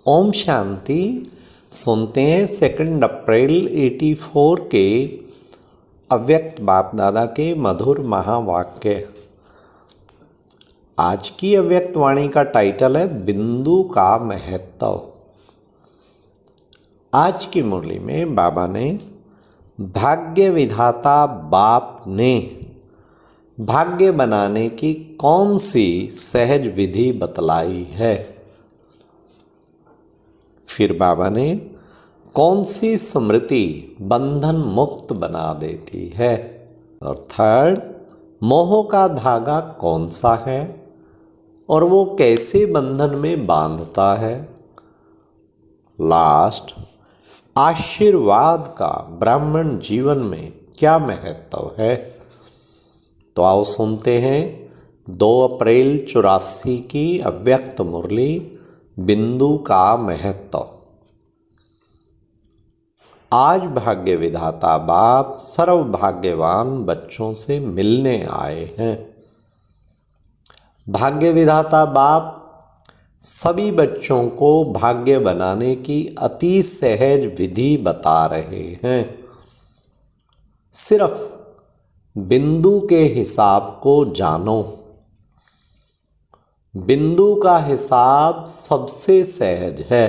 ओम शांति। सुनते हैं 2 अप्रैल 84 के अव्यक्त बाप दादा के मधुर महावाक्य। आज की अव्यक्त वाणी का टाइटल है बिंदु का महत्व। आज की मुरली में बाबा ने भाग्य विधाता बाप ने भाग्य बनाने की कौन सी सहज विधि बतलाई है। फिर बाबा ने कौन सी स्मृति बंधन मुक्त बना देती है। और थर्ड, मोह का धागा कौन सा है और वो कैसे बंधन में बांधता है। लास्ट, आशीर्वाद का ब्राह्मण जीवन में क्या महत्व है। तो आओ सुनते हैं 2 अप्रैल 84 की अव्यक्त मुरली बिंदु का महत्व। आज भाग्य विधाता बाप सर्व भाग्यवान बच्चों से मिलने आए हैं। भाग्य विधाता बाप सभी बच्चों को भाग्य बनाने की अति सहज विधि बता रहे हैं। सिर्फ बिंदु के हिसाब को जानो। बिंदु का हिसाब सबसे सहज है।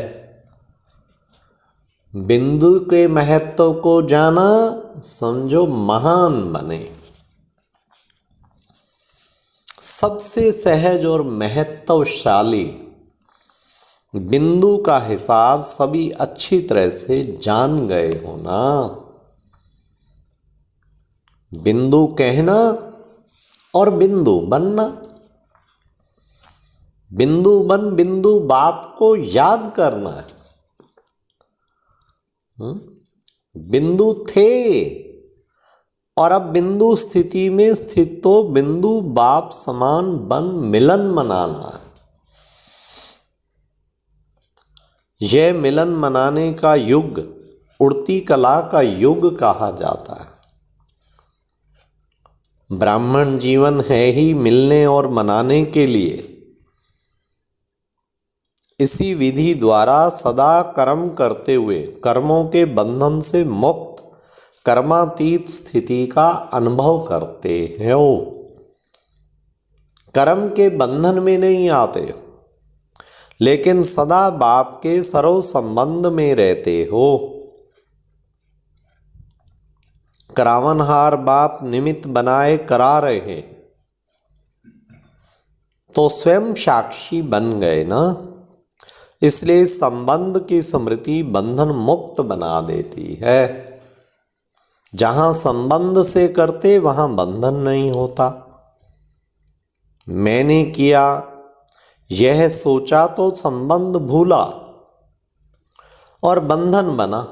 बिंदु के महत्व को जाना, समझो महान बने। सबसे सहज और महत्वशाली बिंदु का हिसाब सभी अच्छी तरह से जान गए हो ना। बिंदु कहना और बिंदु बनना। बिंदु बन बिंदु बाप को याद करना है। बिंदु थे और अब बिंदु स्थिति में स्थित तो बिंदु बाप समान बन मिलन मनाना है। यह मिलन मनाने का युग उड़ती कला का युग कहा जाता है। ब्राह्मण जीवन है ही मिलने और मनाने के लिए। इसी विधि द्वारा सदा कर्म करते हुए कर्मों के बंधन से मुक्त कर्मातीत स्थिति का अनुभव करते हो। कर्म के बंधन में नहीं आते, लेकिन सदा बाप के सर्व संबंध में रहते हो। करावनहार बाप निमित्त बनाए करा रहे, तो स्वयं साक्षी बन गए ना। इसलिए संबंध की स्मृति बंधन मुक्त बना देती है। जहां संबंध से करते वहां बंधन नहीं होता। मैंने किया, यह सोचा तो संबंध भूला और बंधन बना।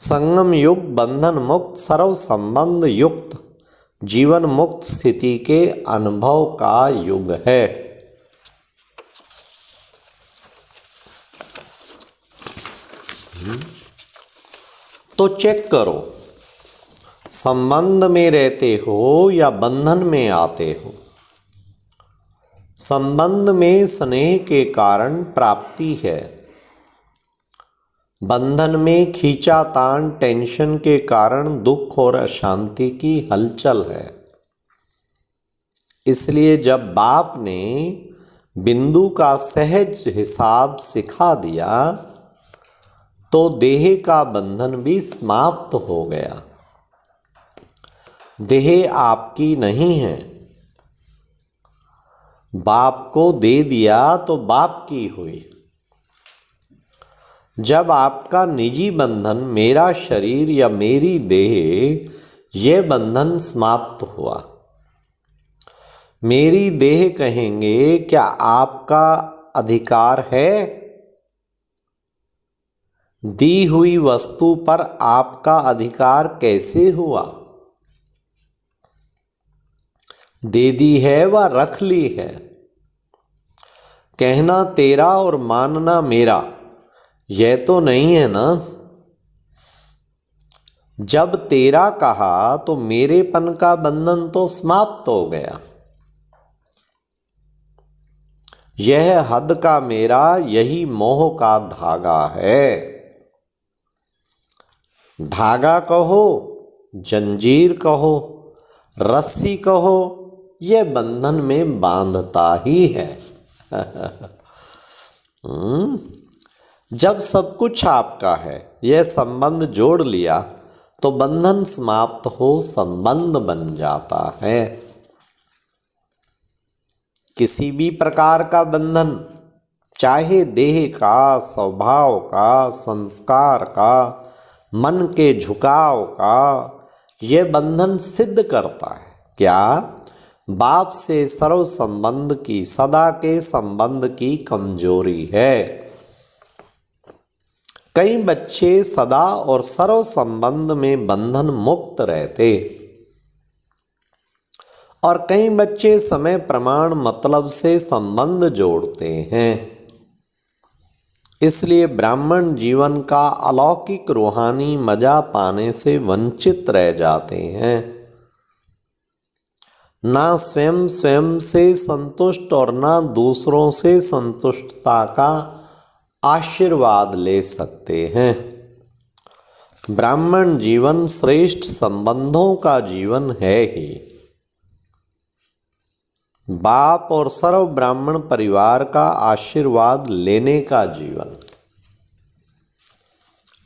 संगम युग बंधन मुक्त सर्व संबंध युक्त जीवन मुक्त स्थिति के अनुभव का युग है। तो चेक करो, संबंध में रहते हो या बंधन में आते हो। संबंध में स्नेह के कारण प्राप्ति है। बंधन में खींचातान टेंशन के कारण दुख और अशांति की हलचल है। इसलिए जब बाप ने बिंदु का सहज हिसाब सिखा दिया तो देह का बंधन भी समाप्त हो गया। देह आपकी नहीं है। बाप को दे दिया तो बाप की हुई। जब आपका निजी बंधन मेरा शरीर या मेरी देह, यह बंधन समाप्त हुआ। मेरी देह कहेंगे क्या आपका अधिकार है। दी हुई वस्तु पर आपका अधिकार कैसे हुआ। दे दी है व रख ली है। कहना तेरा और मानना मेरा, यह तो नहीं है ना। जब तेरा कहा तो मेरेपन का बंधन तो समाप्त हो गया। यह हद का मेरा यही मोह का धागा है। धागा कहो, जंजीर कहो, रस्सी कहो, यह बंधन में बांधता ही है। जब सब कुछ आपका है, यह संबंध जोड़ लिया तो बंधन समाप्त हो संबंध बन जाता है। किसी भी प्रकार का बंधन, चाहे देह का, स्वभाव का, संस्कार का, मन के झुकाव का, यह बंधन सिद्ध करता है क्या? बाप से सर्व संबंध की, सदा के संबंध की कमजोरी है। कई बच्चे सदा और सर्व संबंध में बंधन मुक्त रहते और कई बच्चे समय प्रमाण मतलब से संबंध जोड़ते हैं। इसलिए ब्राह्मण जीवन का अलौकिक रूहानी मजा पाने से वंचित रह जाते हैं। ना स्वयं से संतुष्ट और ना दूसरों से संतुष्टता का आशीर्वाद ले सकते हैं। ब्राह्मण जीवन श्रेष्ठ संबंधों का जीवन है ही। बाप और सर्व ब्राह्मण परिवार का आशीर्वाद लेने का जीवन।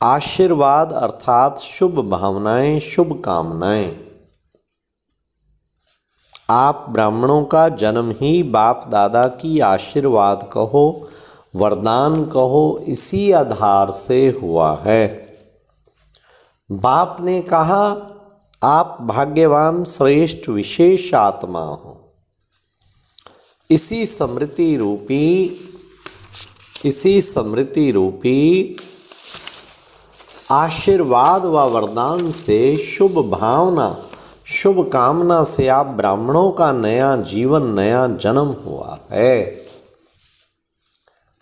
आशीर्वाद अर्थात शुभ भावनाएं, शुभ कामनाएं। आप ब्राह्मणों का जन्म ही बाप दादा की आशीर्वाद कहो, वरदान कहो, इसी आधार से हुआ है। बाप ने कहा, आप भाग्यवान श्रेष्ठ विशेष आत्मा हो। इसी स्मृति रूपी आशीर्वाद व वरदान से, शुभ भावना, शुभ कामना से आप ब्राह्मणों का नया जीवन, नया जन्म हुआ है।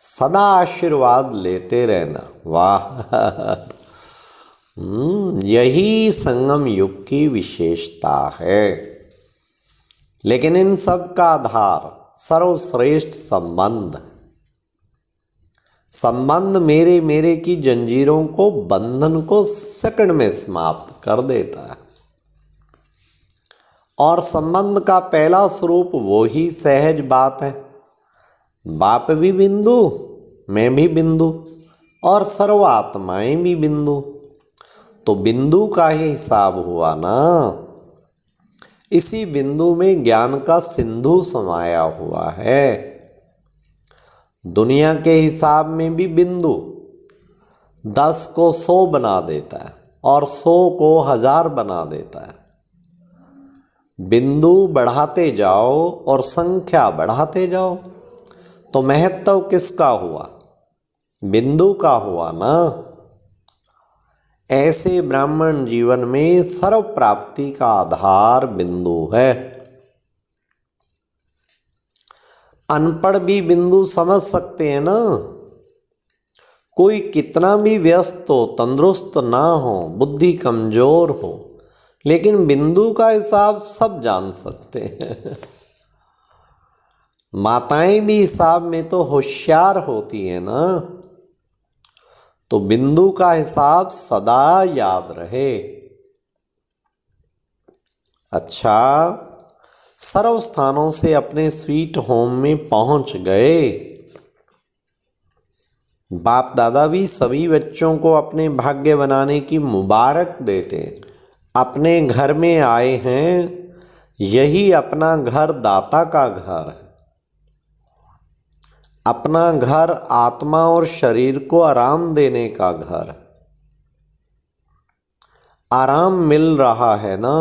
सदा आशीर्वाद लेते रहना। वाह! यही संगम युग की विशेषता है। लेकिन इन सब का आधार सर्वश्रेष्ठ संबंध। संबंध मेरे मेरे की जंजीरों को, बंधन को सेकंड में समाप्त कर देता है। और संबंध का पहला स्वरूप वो ही सहज बात है। बाप भी बिंदु, मैं भी बिंदु और सर्व आत्माएं भी बिंदु। तो बिंदु का ही हिसाब हुआ ना। इसी बिंदु में ज्ञान का सिंधु समाया हुआ है। दुनिया के हिसाब में भी बिंदु 10 को 100 बना देता है और 100 को 1000 बना देता है। बिंदु बढ़ाते जाओ और संख्या बढ़ाते जाओ तो महत्व किसका हुआ? बिंदु का हुआ ना। ऐसे ब्राह्मण जीवन में सर्व प्राप्ति का आधार बिंदु है। अनपढ़ भी बिंदु समझ सकते हैं ना। कोई कितना भी व्यस्त हो, तंदुरुस्त ना हो, बुद्धि कमजोर हो, लेकिन बिंदु का हिसाब सब जान सकते हैं। माताएं भी हिसाब में तो होशियार होती है ना। तो बिंदु का हिसाब सदा याद रहे। अच्छा, सर्व स्थानों से अपने स्वीट होम में पहुंच गए। बाप दादा भी सभी बच्चों को अपने भाग्य बनाने की मुबारक देते। अपने घर में आए हैं, यही अपना घर दाता का घर है। अपना घर आत्मा और शरीर को आराम देने का घर। आराम मिल रहा है ना,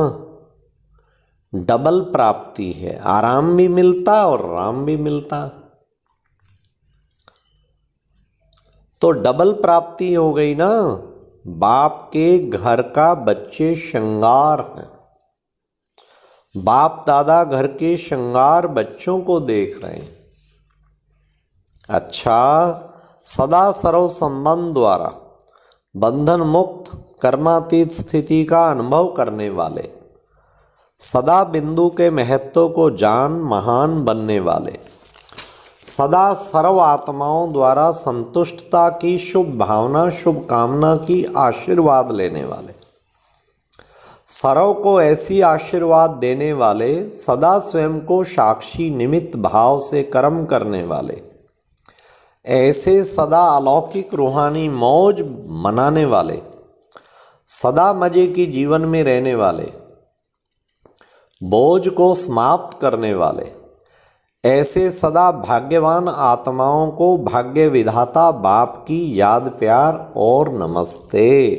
डबल प्राप्ति है। आराम भी मिलता और राम भी मिलता, तो डबल प्राप्ति हो गई ना। बाप के घर का बच्चे श्रृंगार हैं। बाप दादा घर के श्रृंगार बच्चों को देख रहे हैं। अच्छा, सदा सर्व संबंध द्वारा बंधन मुक्त कर्मातीत स्थिति का अनुभव करने वाले, सदा बिंदु के महत्व को जान महान बनने वाले, सदा सर्व आत्माओं द्वारा संतुष्टता की शुभ भावना, शुभ कामना की आशीर्वाद लेने वाले, सर्व को ऐसी आशीर्वाद देने वाले, सदा स्वयं को साक्षी निमित्त भाव से कर्म करने वाले, ऐसे सदा अलौकिक रूहानी मौज मनाने वाले, सदा मजे की जीवन में रहने वाले, बोझ को समाप्त करने वाले, ऐसे सदा भाग्यवान आत्माओं को भाग्य विधाता बाप की याद, प्यार और नमस्ते।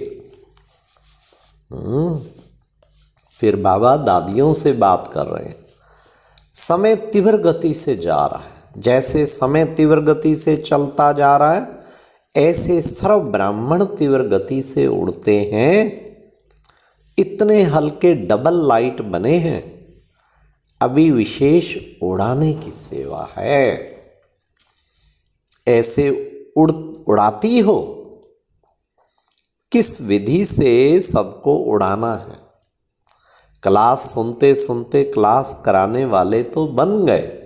फिर बाबा दादियों से बात कर रहे हैं। समय तीव्र गति से जा रहा है, जैसे समय तीव्र गति से चलता जा रहा है, ऐसे सर्व ब्राह्मण तीव्र गति से उड़ते हैं। इतने हल्के डबल लाइट बने हैं, अभी विशेष उड़ाने की सेवा है। ऐसे उड़ाती हो, किस विधि से सबको उड़ाना है। क्लास सुनते सुनते क्लास कराने वाले तो बन गए।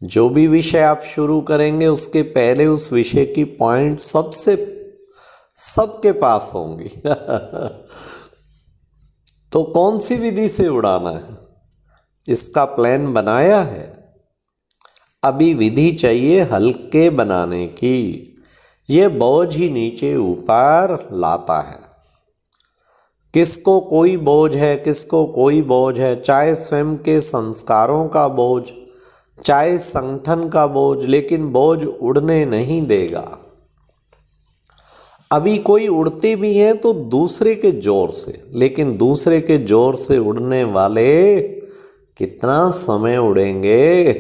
जो भी विषय आप शुरू करेंगे उसके पहले उस विषय की पॉइंट सबके पास होंगी। तो कौन सी विधि से उड़ाना है, इसका प्लान बनाया है। अभी विधि चाहिए हल्के बनाने की। ये बोझ ही नीचे ऊपर लाता है। किसको कोई बोझ है, किसको कोई बोझ है, चाहे स्वयं के संस्कारों का बोझ, चाहे संगठन का बोझ, लेकिन बोझ उड़ने नहीं देगा। अभी कोई उड़ते भी हैं तो दूसरे के जोर से, लेकिन दूसरे के जोर से उड़ने वाले कितना समय उड़ेंगे।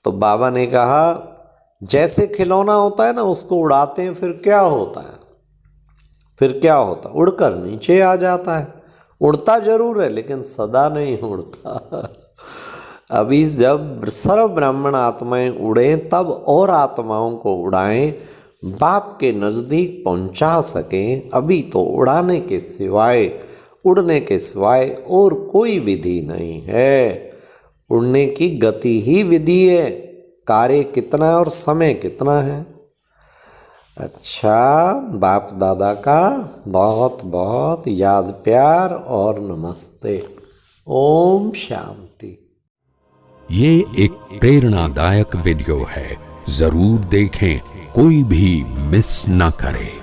तो बाबा ने कहा जैसे खिलौना होता है ना, उसको उड़ाते हैं, फिर क्या होता है, उड़कर नीचे आ जाता है। उड़ता जरूर है लेकिन सदा नहीं उड़ता। अभी जब सर्व ब्राह्मण आत्माएं उड़ें तब और आत्माओं को उड़ाएं, बाप के नज़दीक पहुंचा सकें। अभी तो उड़ाने के सिवाय, उड़ने के सिवाय और कोई विधि नहीं है। उड़ने की गति ही विधि है। कार्य कितना और समय कितना है। अच्छा, बाप दादा का बहुत बहुत याद, प्यार और नमस्ते। ओम शांति। ये एक प्रेरणादायक वीडियो है, जरूर देखें, कोई भी मिस ना करे।